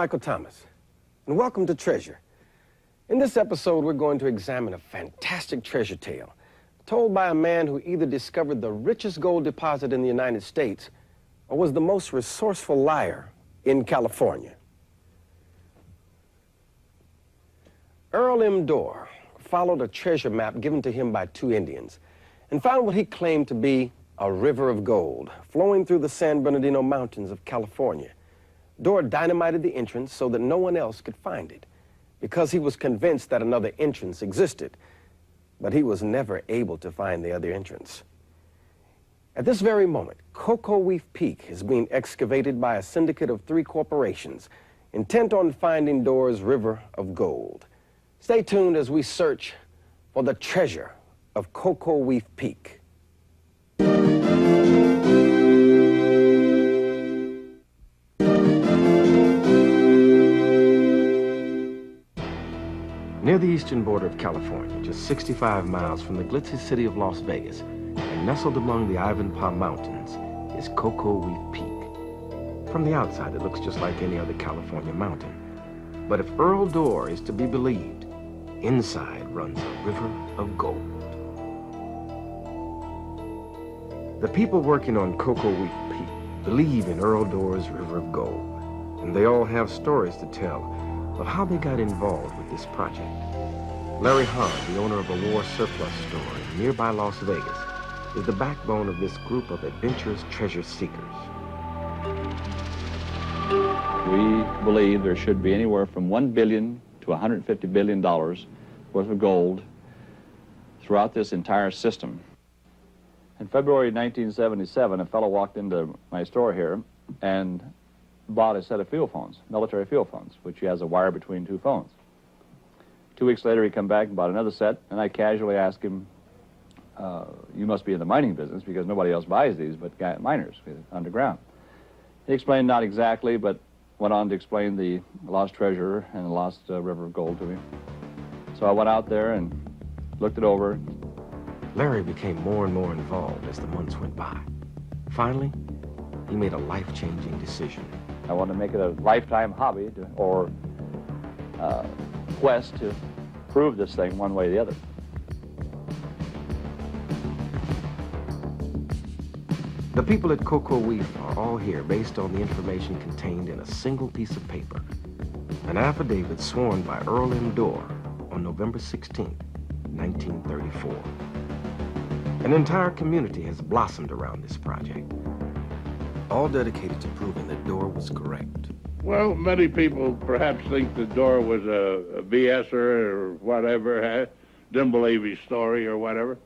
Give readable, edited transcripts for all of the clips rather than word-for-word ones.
Michael Thomas, and welcome to Treasure. In this episode, we're going to examine a fantastic treasure tale told by a man who either discovered the richest gold deposit in the United States or was the most resourceful liar in California. Earl M. Dorr followed a treasure map given to him by two Indians and found what he claimed to be a river of gold flowing through the San Bernardino Mountains of California. Dorr dynamited the entrance so that no one else could find it because he was convinced that another entrance existed, but he was never able to find the other entrance. At this very moment, Kokoweef Peak is being excavated by a syndicate of 3 corporations intent on finding Dorr's river of gold. Stay tuned as we search for the treasure of Kokoweef Peak. Near the eastern border of California, just 65 miles from the glitzy city of Las Vegas, and nestled among the Ivanpah Mountains, is Kokoweef Peak. From the outside, it looks just like any other California mountain. But if Earl Dorr is to be believed, inside runs a river of gold. The people working on Kokoweef Peak believe in Earl Dorr's river of gold, and they all have stories to tell of how they got involved with this project. Larry Hahn, the owner of a war surplus store in nearby Las Vegas, is the backbone of this group of adventurous treasure seekers. We believe there should be anywhere from $1 billion to $150 billion worth of gold throughout this entire system. In February 1977, a fellow walked into my store here and bought a set of field phones, military field phones, which has a wire between 2 phones. 2 weeks later, he come back and bought another set, and I casually asked him, you must be in the mining business because nobody else buys these but miners underground. He explained not exactly, but went on to explain the lost treasure and the lost river of gold to me. So I went out there and looked it over. Larry became more and more involved as the months went by. Finally, he made a life-changing decision. I wanted to make it a lifetime hobby or quest to prove this thing one way or the other. The people at Kokoweef are all here based on the information contained in a single piece of paper, an affidavit sworn by Earl M. Dorr on November 16, 1934. An entire community has blossomed around this project, all dedicated to proving that Dorr was correct. Well, many people perhaps think that Dorr was a BSer or whatever, didn't believe his story or whatever.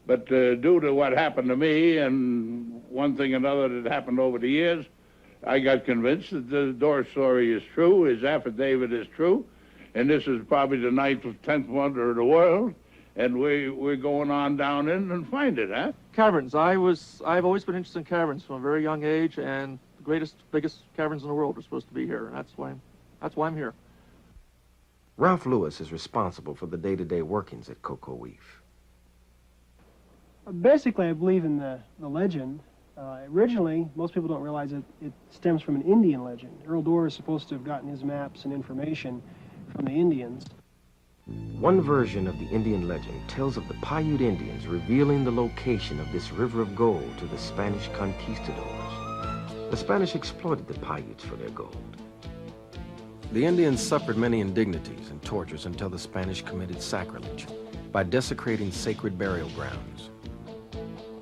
But due to what happened to me and one thing and another that happened over the years, I got convinced that the Dorr story is true, his affidavit is true, and this is probably the 9th or 10th wonder of the world, and we're going on down in and find it, huh? Caverns. I've always been interested in caverns from a very young age, and the biggest caverns in the world are supposed to be here, and that's why I'm here. Ralph Lewis is responsible for the day-to-day workings at Kokoweef. Basically, I believe in the legend. Originally, most people don't realize it stems from an Indian legend. Earl Dorr is supposed to have gotten his maps and information from the Indians. One version of the Indian legend tells of the Paiute Indians revealing the location of this river of gold to the Spanish conquistadors. The Spanish exploited the Paiutes for their gold. The Indians suffered many indignities and tortures until the Spanish committed sacrilege by desecrating sacred burial grounds.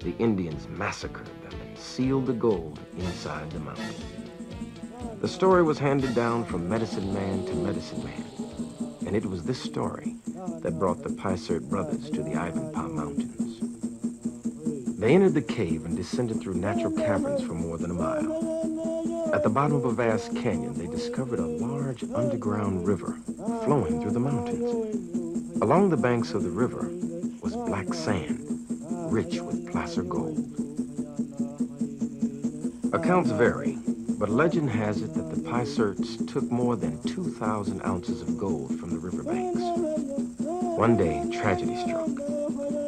The Indians massacred them and sealed the gold inside the mountain. The story was handed down from medicine man to medicine man, and it was this story that brought the Pysert brothers to the Ivanpah Mountains. They entered the cave and descended through natural caverns for more than a mile. At the bottom of a vast canyon, they discovered a large underground river flowing through the mountains. Along the banks of the river was black sand, rich with placer gold. Accounts vary, but legend has it that the Pyserts took more than 2,000 ounces of gold from the riverbanks. One day, tragedy struck.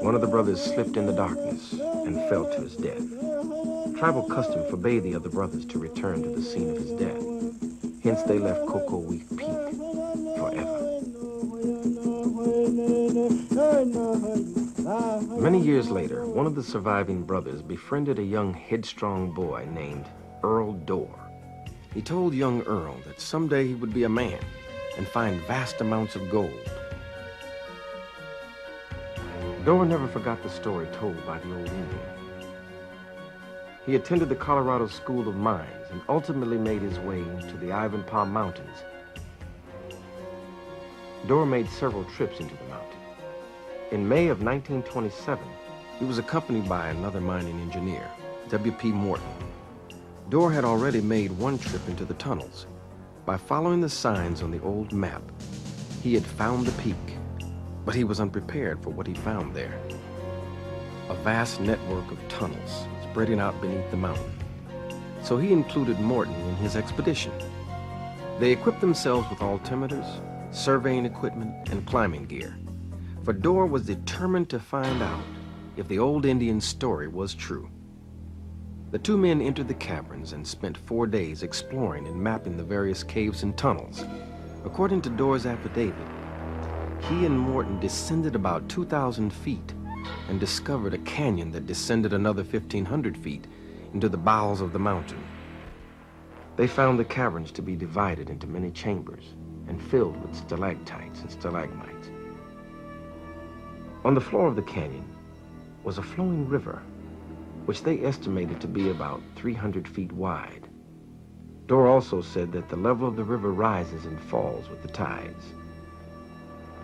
One of the brothers slipped in the darkness and fell to his death. Tribal custom forbade the other brothers to return to the scene of his death. Hence, they left Kokoweef Peak forever. Many years later, one of the surviving brothers befriended a young headstrong boy named Earl Dorr. He told young Earl that someday he would be a man and find vast amounts of gold. Dorr never forgot the story told by the old Indian. He attended the Colorado School of Mines and ultimately made his way to the Ivanpah Mountains. Dorr made several trips into the mountain. In May of 1927, he was accompanied by another mining engineer, W.P. Morton. Dorr had already made one trip into the tunnels. By following the signs on the old map, he had found the peak, but he was unprepared for what he found there. A vast network of tunnels spreading out beneath the mountain. So he included Morton in his expedition. They equipped themselves with altimeters, surveying equipment, and climbing gear. For Dorr was determined to find out if the old Indian's story was true. The two men entered the caverns and spent 4 days exploring and mapping the various caves and tunnels. According to Dorr's affidavit, he and Morton descended about 2,000 feet and discovered a canyon that descended another 1,500 feet into the bowels of the mountain. They found the caverns to be divided into many chambers and filled with stalactites and stalagmites. On the floor of the canyon was a flowing river, which they estimated to be about 300 feet wide. Dorr also said that the level of the river rises and falls with the tides.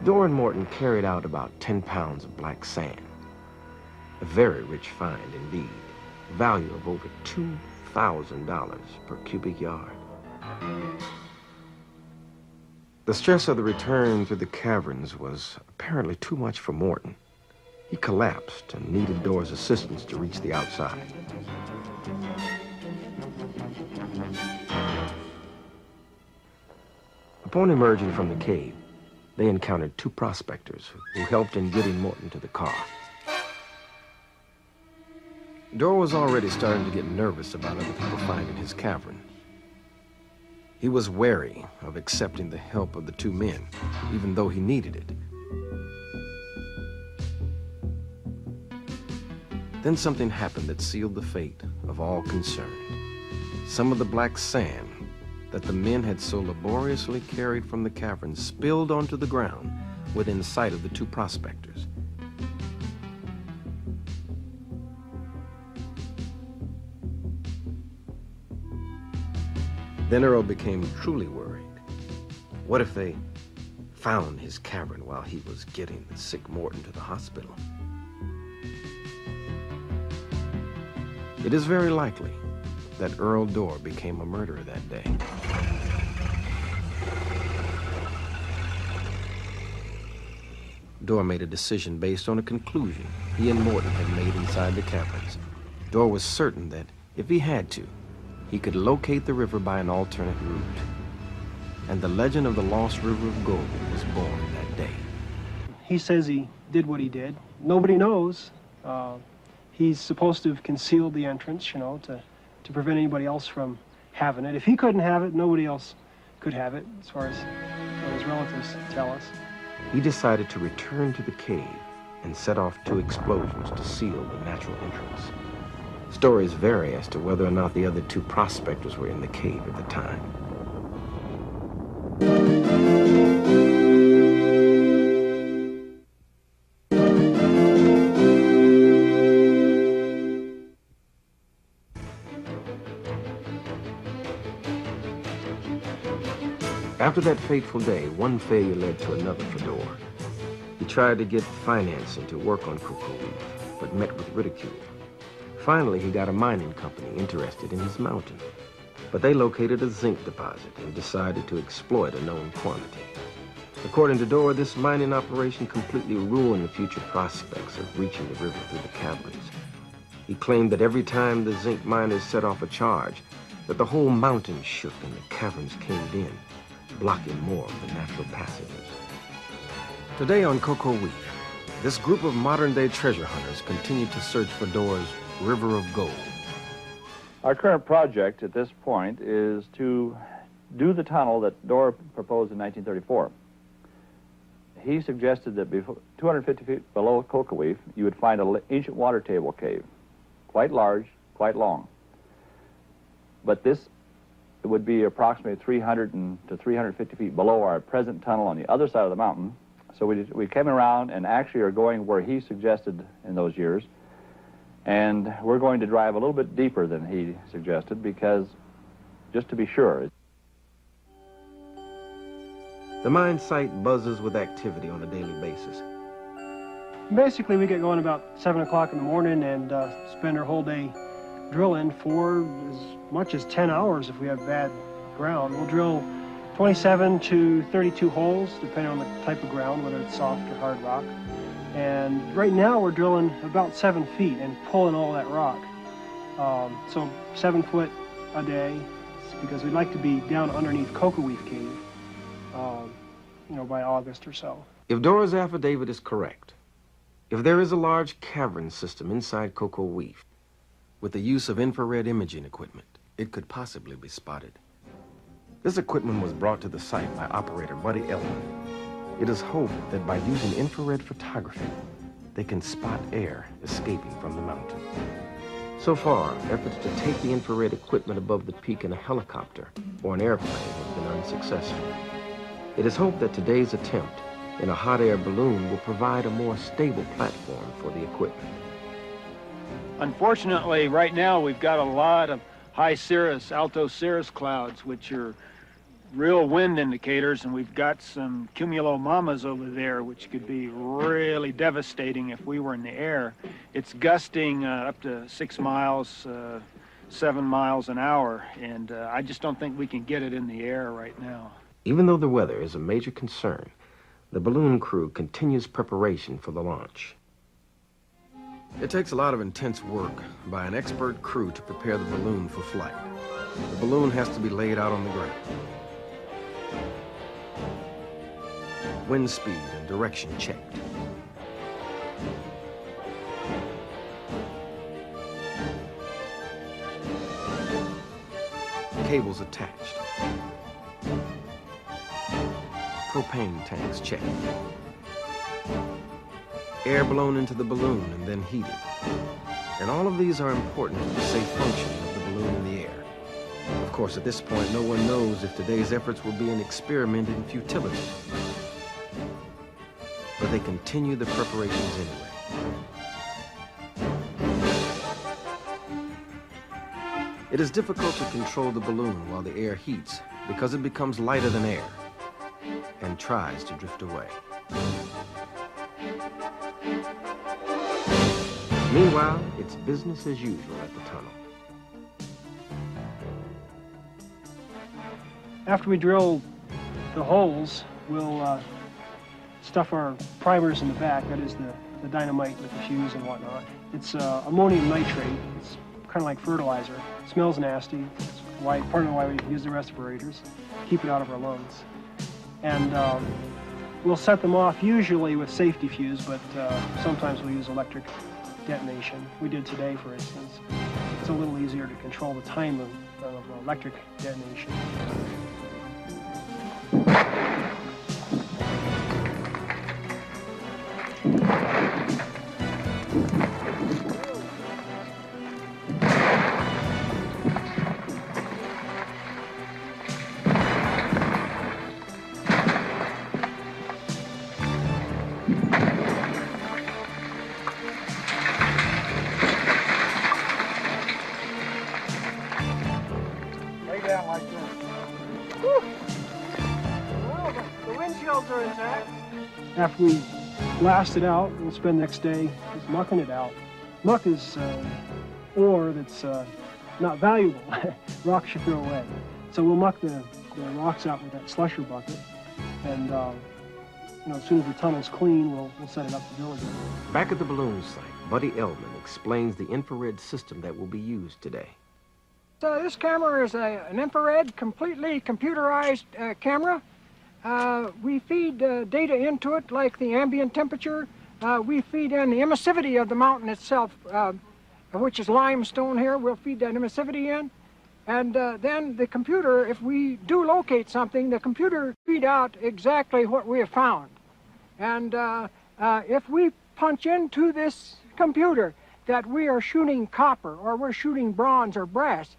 Dorr and Morton carried out about 10 pounds of black sand, a very rich find indeed, value of over $2,000 per cubic yard. The stress of the return through the caverns was apparently too much for Morton. He collapsed and needed Dorr's assistance to reach the outside. Upon emerging from the cave, they encountered two prospectors who helped in getting Morton to the car. Dorr was already starting to get nervous about other people finding his cavern. He was wary of accepting the help of the two men, even though he needed it. Then something happened that sealed the fate of all concerned. Some of the black sand that the men had so laboriously carried from the cavern spilled onto the ground within sight of the two prospectors. Then Earl became truly worried. What if they found his cavern while he was getting the sick Morton to the hospital? It is very likely that Earl Dorr became a murderer that day. Dorr made a decision based on a conclusion he and Morton had made inside the caverns. Dorr was certain that if he had to, he could locate the river by an alternate route. And the legend of the Lost River of Gold was born that day. He says he did what he did. Nobody knows. He's supposed to have concealed the entrance, you know, to prevent anybody else from having it. If he couldn't have it, nobody else could have it, as far as what his relatives tell us. He decided to return to the cave and set off 2 explosions to seal the natural entrance. Stories vary as to whether or not the other 2 prospectors were in the cave at the time. After that fateful day, one failure led to another for Dorr. He tried to get financing to work on Kokoweef, but met with ridicule. Finally, he got a mining company interested in his mountain, but they located a zinc deposit and decided to exploit a known quantity. According to Dorr, this mining operation completely ruined the future prospects of reaching the river through the caverns. He claimed that every time the zinc miners set off a charge, that the whole mountain shook and the caverns caved in, blocking more of the natural passages. Today on Kokoweef, this group of modern-day treasure hunters continue to search for Dorr's River of Gold. Our current project at this point is to do the tunnel that Dorr proposed in 1934. He suggested that before 250 feet below Kokoweef, you would find an ancient water table cave, quite large, quite long. But this would be approximately 300 to 350 feet below our present tunnel on the other side of the mountain. So we came around and actually are going where he suggested in those years. And we're going to drive a little bit deeper than he suggested because, just to be sure. The mine site buzzes with activity on a daily basis. Basically, we get going about 7 o'clock in the morning and spend our whole day drilling for as much as 10 hours if we have bad ground. We'll drill 27 to 32 holes, depending on the type of ground, whether it's soft or hard rock. And right now, we're drilling about 7 feet and pulling all that rock. So 7 foot a day, because we'd like to be down underneath Kokoweef Cave, you know, by August or so. If Dora's affidavit is correct, if there is a large cavern system inside Kokoweef, with the use of infrared imaging equipment, it could possibly be spotted. This equipment was brought to the site by operator Buddy Elman. It is hoped that by using infrared photography, they can spot air escaping from the mountain. So far, efforts to take the infrared equipment above the peak in a helicopter or an airplane have been unsuccessful. It is hoped that today's attempt in a hot air balloon will provide a more stable platform for the equipment. Unfortunately, right now we've got a lot of high cirrus, alto cirrus clouds, which are real wind indicators, and we've got some cumulomamas over there, which could be really devastating if we were in the air. It's gusting up to 6 miles, 7 miles an hour, and I just don't think we can get it in the air right now. Even though the weather is a major concern, the balloon crew continues preparation for the launch. It takes a lot of intense work by an expert crew to prepare the balloon for flight. The balloon has to be laid out on the ground. Wind speed and direction checked. Cables attached. Propane tanks checked. Air blown into the balloon and then heated. And all of these are important to the safe functioning of the balloon in the air. Of course, at this point, no one knows if today's efforts will be an experiment in futility. But they continue the preparations anyway. It is difficult to control the balloon while the air heats because it becomes lighter than air and tries to drift away. Meanwhile, it's business as usual at the tunnel. After we drill the holes, we'll stuff our primers in the back, that is the dynamite with the fuse and whatnot. It's ammonium nitrate. It's kind of like fertilizer. It smells nasty. It's part of why we use the respirators, keep it out of our lungs. And we'll set them off usually with safety fuse, but sometimes we'll use electric detonation. We did today, for instance. It's a little easier to control the time of electric detonation. After we blast it out, we'll spend the next day just mucking it out. Muck is ore that's not valuable. Rocks should throw away. So we'll muck the rocks out with that slusher bucket, and as soon as the tunnel's clean, we'll set it up to drill again. Back at the balloon site, Buddy Elman explains the infrared system that will be used today. So this camera is an infrared, completely computerized camera. We feed data into it, like the ambient temperature. We feed in the emissivity of the mountain itself, which is limestone here. We'll feed that emissivity in. And then the computer, if we do locate something, the computer feed out exactly what we have found. And if we punch into this computer that we are shooting copper or we're shooting bronze or brass,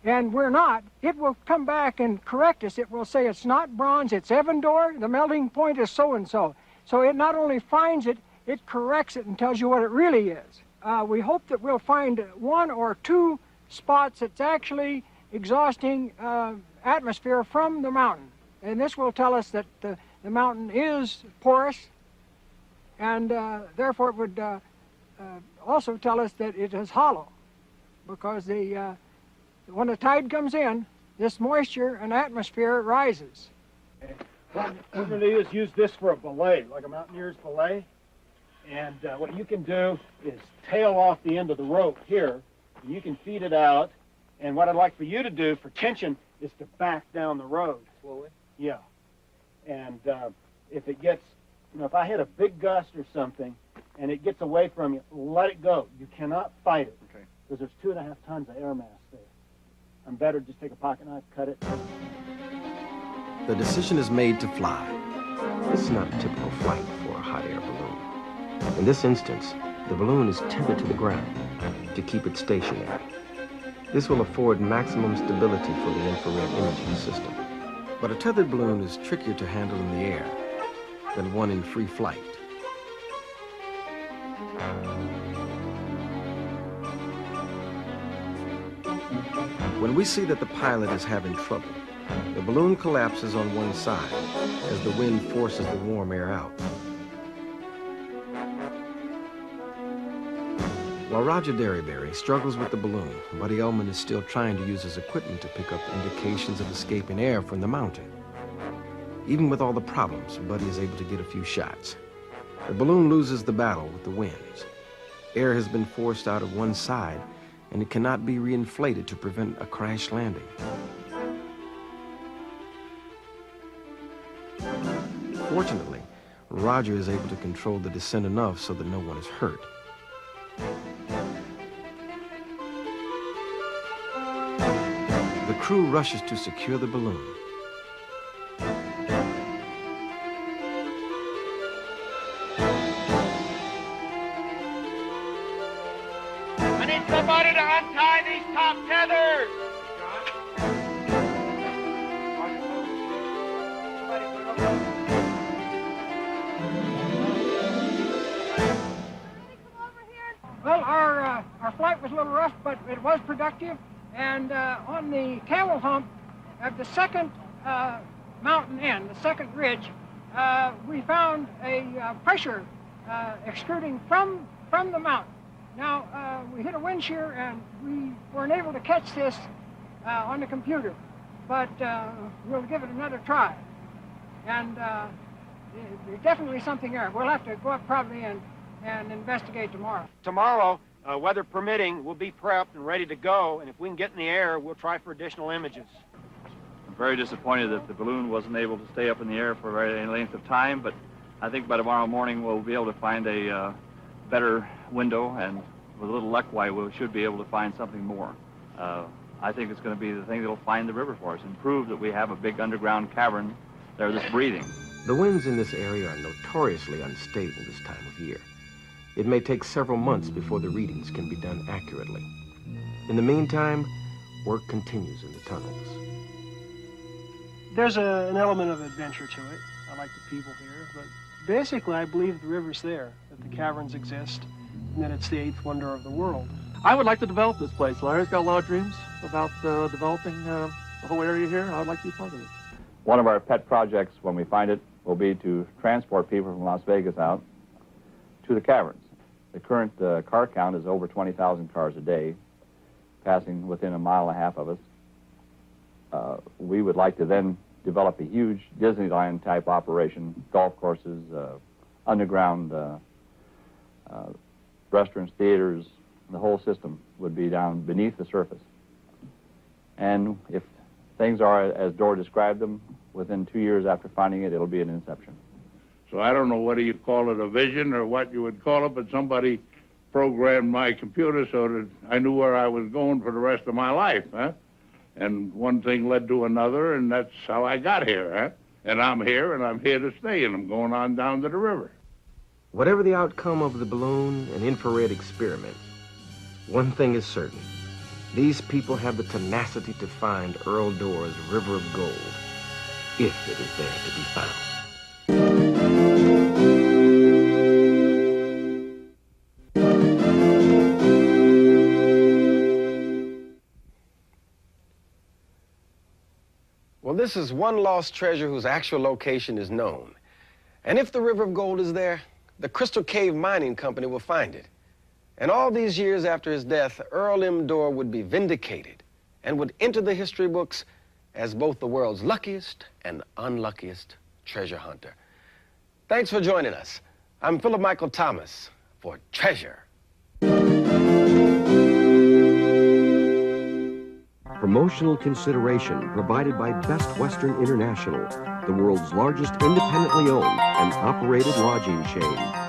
and we're not, it will come back and correct us. It will say it's not bronze, it's Evandor, the melting point is so-and-so. So it not only finds it, it corrects it and tells you what it really is. We hope that we'll find 1 or 2 spots that's actually exhausting atmosphere from the mountain. And this will tell us that the mountain is porous, and therefore it would also tell us that it is hollow, because when the tide comes in, this moisture and atmosphere rises. What we're going to do is use this for a belay, like a mountaineer's belay. And what you can do is tail off the end of the rope here, and you can feed it out. And what I'd like for you to do for tension is to back down the road. Slowly? Yeah. And if it gets, if I hit a big gust or something, and it gets away from you, let it go. You cannot fight it. Okay. Because there's 2.5 tons of air mass there. I'm better just take a pocket knife, cut it. The decision is made to fly. This is not a typical flight for a hot air balloon. In this instance, the balloon is tethered to the ground to keep it stationary. This will afford maximum stability for the infrared imaging system. But a tethered balloon is trickier to handle in the air than one in free flight. When we see that the pilot is having trouble, the balloon collapses on one side as the wind forces the warm air out. While Roger Derryberry struggles with the balloon, Buddy Ullman is still trying to use his equipment to pick up indications of escaping air from the mountain. Even with all the problems, Buddy is able to get a few shots. The balloon loses the battle with the winds. Air has been forced out of one side, and it cannot be reinflated to prevent a crash landing. Fortunately, Roger is able to control the descent enough so that no one is hurt. The crew rushes to secure the balloon. I need somebody to untie these top tethers! Well, our flight was a little rough, but it was productive. And on the camel hump at the second mountain end, the second ridge, we found a pressure extruding from the mountain. Now, we hit a wind shear, and we weren't able to catch this on the computer, but we'll give it another try. And there's definitely something there. We'll have to go up probably and investigate tomorrow. Tomorrow, weather permitting, we'll be prepped and ready to go, and if we can get in the air, we'll try for additional images. I'm very disappointed that the balloon wasn't able to stay up in the air for a very length of time, but I think by tomorrow morning we'll be able to find a better window, and with a little luck, we should be able to find something more. I think it's going to be the thing that'll find the river for us and prove that we have a big underground cavern there that's breathing. The winds in this area are notoriously unstable this time of year. It may take several months before the readings can be done accurately. In the meantime, work continues in the tunnels. There's an element of adventure to it. I like the people here, but basically I believe the river's there, that the caverns exist, and that it's the 8th wonder of the world. I would like to develop this place. Larry's got a lot of dreams about developing the whole area here, and I would like to be part of it. One of our pet projects, when we find it, will be to transport people from Las Vegas out to the caverns. The current car count is over 20,000 cars a day, passing within 1.5 miles of us. We would like to then develop a huge Disneyland-type operation, golf courses, underground restaurants, theaters. The whole system would be down beneath the surface. And if things are as Dora described them, within 2 years after finding it, it'll be an inception. So I don't know whether you call it a vision or what you would call it, but somebody programmed my computer so that I knew where I was going for the rest of my life, huh? And one thing led to another, and that's how I got here, huh? And I'm here, and I'm here to stay, and I'm going on down to the river. Whatever the outcome of the balloon and infrared experiments, one thing is certain. These people have the tenacity to find Earl Doerr's River of Gold, if it is there to be found. Well, this is one lost treasure whose actual location is known. And if the River of Gold is there, the Crystal Cave Mining Company will find it. And all these years after his death, Earl M. Doerr would be vindicated and would enter the history books as both the world's luckiest and unluckiest treasure hunter. Thanks for joining us. I'm Philip Michael Thomas for Treasure. Promotional consideration provided by Best Western International, the world's largest independently owned and operated lodging chain.